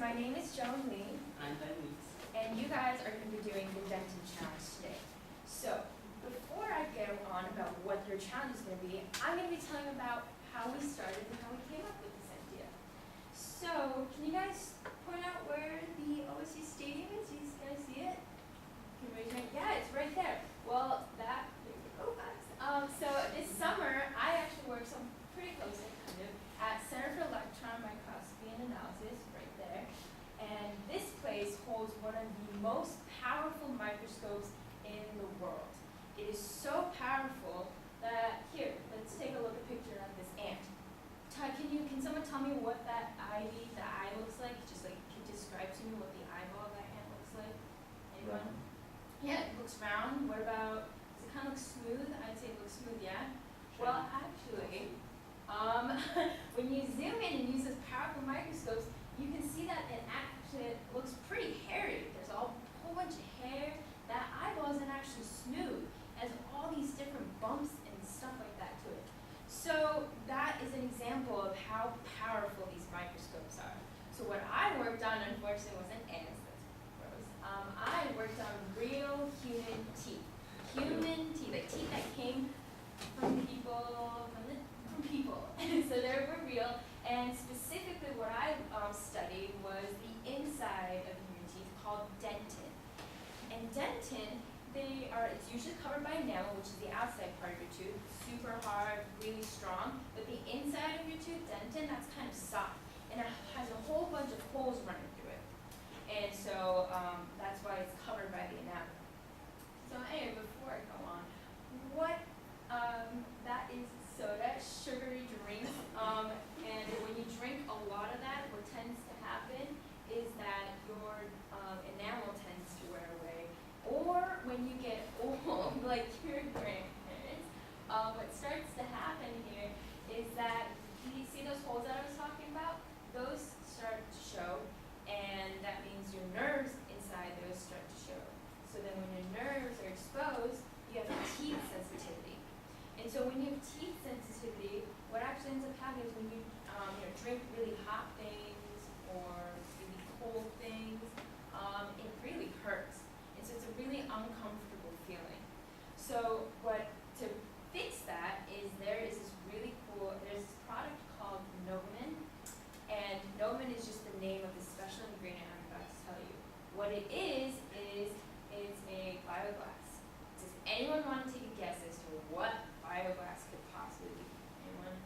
my name is Joan I'm Ben. and you guys are going to be doing the Denton Challenge today. So, before I go on about what your challenge is going to be, I'm going to be telling about how we started and how we came up with this idea. So, can you guys point out where the OSU Stadium is? You guys see it? Can you raise your hand? Yeah, it's right there. Well, there you go, guys. So this summer, I actually worked pretty closely, at Center for Electron Microscopy and Analysis, right there. And this place holds one of the most powerful microscopes in the world. It is so powerful that, here, let's take a look at a picture of this ant. Can someone tell me what the eye looks like? Just like, can you describe to me what the eyeball of that ant looks like? Anyone? Yeah, it looks round. What about, does it kind of look smooth? I'd say it looks smooth, yeah? Well, actually, when you zoom in and use those powerful microscopes, you can see that it actually looks pretty hairy. There's a whole bunch of hair. That eyeball isn't actually smooth. It has all these different bumps and stuff like that to it. So that is an example of how powerful these microscopes are. So what I worked on, unfortunately, wasn't ants. That's gross. I worked on real human teeth. Human teeth, like teeth that came from people, so they were real. And specifically what I studied was the inside of human teeth called dentin. And dentin, it's usually covered by enamel, which is the outside part of your tooth, super hard, really strong. But the inside of your tooth, dentin, that's kind of soft. And it has a whole bunch of holes running through it. And so that's why it's covered by the enamel. So anyway, before I go on, that is soda, sugary drinks. And when you drink a lot of that, what tends to happen is that your enamel tends to wear away. Or when you get old, like your grandparents, what starts to happen here is that, you see those holes that I was talking about? Those start to show, and that means your nerves inside those start to show. So then when your nerves are exposed, you have teeth sensitivity. And so when you have teeth sensitivity, what actually ends up happening is when you drink really hot things or really cold things, it really hurts. And so it's a really uncomfortable feeling. So to fix that is there's this product called Nomen. And Nomen is just the name of the special ingredient I'm about to tell you. What it is it's a bioglass. Does anyone want to take a guess as to what bioglass could possibly be? Anyone?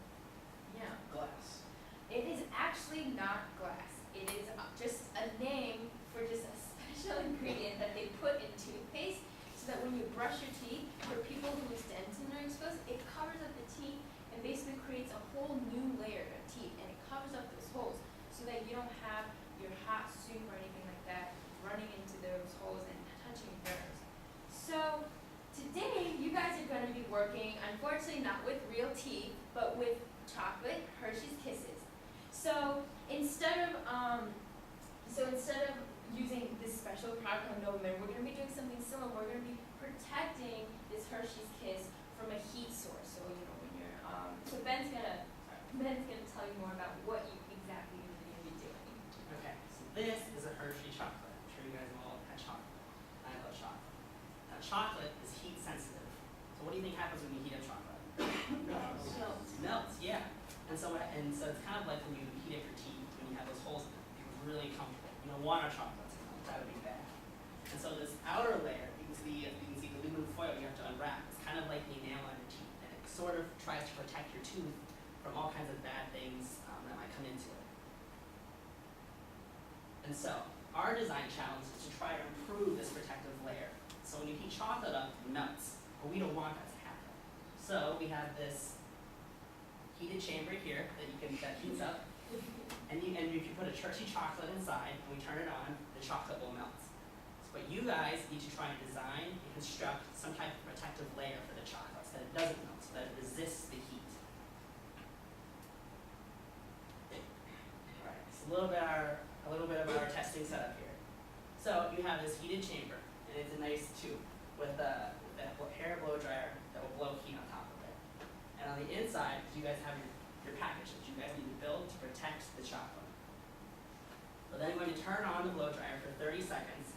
Yeah. Glass. It is actually not glass. It is just a name for just a special ingredient that they put in toothpaste so that when you brush your teeth, for people whose dentin are exposed, it covers up the teeth and basically creates a whole new layer of teeth, and it covers up those holes so that you don't have your hot soup or anything like that running into those holes and touching nerves. So today, you guys are going to be working, unfortunately not with real teeth, but with chocolate Hershey's Kisses. So instead of using this special product called Nomen, we're going to be doing something similar. We're going to be protecting this Hershey's Kiss from a heat source. So when you're so Ben's gonna tell you more about what you exactly are going to be doing. Okay, so this is a Hershey chocolate. I'm sure you guys have all had chocolate. I love chocolate. Now chocolate is heat sensitive. So what do you think happens when you heat up chocolate? Melts. Melts, yeah. And so it's kind of like when you heat up your teeth, when you have those holes in it, it's really comfortable. You don't want our chocolate to melt, that would be bad. And so this outer layer, you can see the aluminum foil you have to unwrap. It's kind of like the enamel on your teeth, and it sort of tries to protect your tooth from all kinds of bad things that might come into it. And so our design challenge is to try to improve this protective layer. So when you heat chocolate up, it melts, but we don't want that to happen. So we have this heated chamber here that heats up, and if you put a Hershey chocolate inside and we turn it on, the chocolate will melt. But you guys need to try and design and construct some type of protective layer for the chocolate so that it doesn't melt, so that it resists the heat. All right, so a little bit of our testing setup here. So you have this heated chamber, and it's a nice tube with a hair blow dryer that will blow heat on top of it. And on the inside, you guys have your package that you guys need to build to protect the chocolate. So then we're going to turn on the blow dryer for 30 seconds.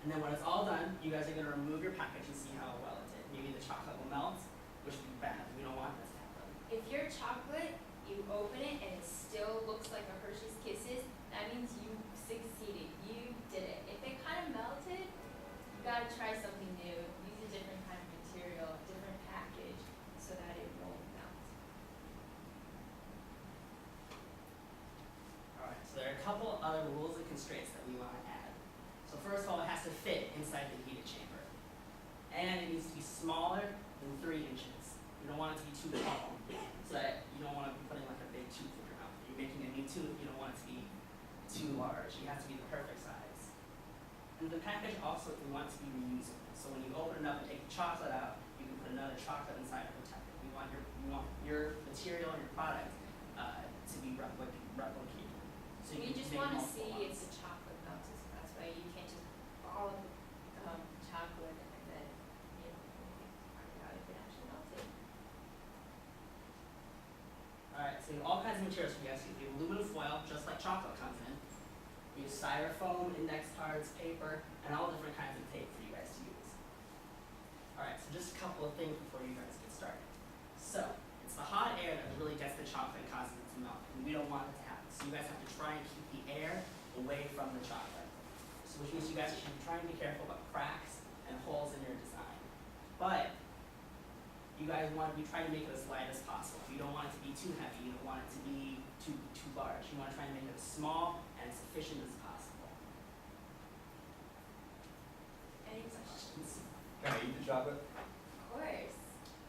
And then when it's all done, you guys are gonna remove your package and see how well it did. Maybe the chocolate will melt, which would be bad. We don't want this to happen. If your chocolate, you open it and it still looks like a Hershey's Kisses, that means you succeeded. You did it. If it kind of melted, you gotta try something new. Use a different kind of material, a different package, so that it won't melt. Alright, so there are a couple other rules and constraints that we want to add. So first of all, it has to fit inside the heated chamber. And it needs to be smaller than 3 inches. You don't want it to be too tall, so that you don't want to be putting like a big tooth in your mouth. If you're making a new tooth, you don't want it to be too large. You have to be the perfect size. And the package also, we want it to be reusable. So when you open it up and take the chocolate out, you can put another chocolate inside to protect it. You want your material and your product to be replicated. So You can just make want to multiple see if ones. the chocolate melted, so that's why you can't just ball of chocolate and then, you know, find out if it actually melted. Alright, so you have all kinds of materials for you guys. You have aluminum foil, just like chocolate comes in. You use styrofoam, index cards, paper, and all different kinds of tape for you guys to use. Alright, so just a couple of things before you guys get started. So, it's the hot air that really gets the chocolate and causes it to melt, and we don't want it to happen. So you guys have to try and keep the air away from the chocolate. So which means you guys should be trying to be careful about cracks and holes in your design. But you guys want to be trying to make it as light as possible. You don't want it to be too heavy. You don't want it to be too large. You want to try and make it as small and as efficient as possible. Any questions? Can I eat the chocolate? Of course.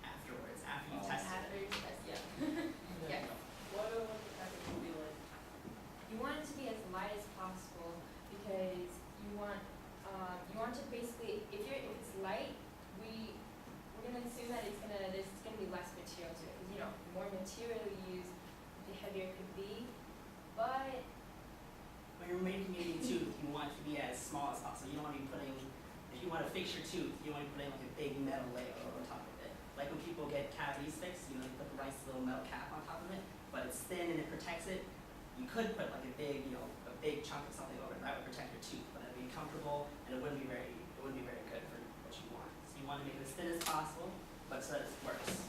Afterwards, after you Oh. test it. After your test, yeah. Yeah. What do the package will be like? You want it to be as light as possible because you want to basically, if it's light, we're gonna assume that there's gonna be less material to it, because the more material you use, the heavier it could be. But When you're making a new tooth, you want it to be as small as possible. You don't want to be putting, if you want to fix your tooth, you don't want to be putting like a big metal layer over top of it. Like when people get cavities fixed, they put a nice little metal cap on top of it, but it's thin and it protects it. You could put like a big chunk of something over it. That would protect your tooth, but it'd be comfortable and it wouldn't be very good for what you want. So you want to make it as thin as possible, but so that it works.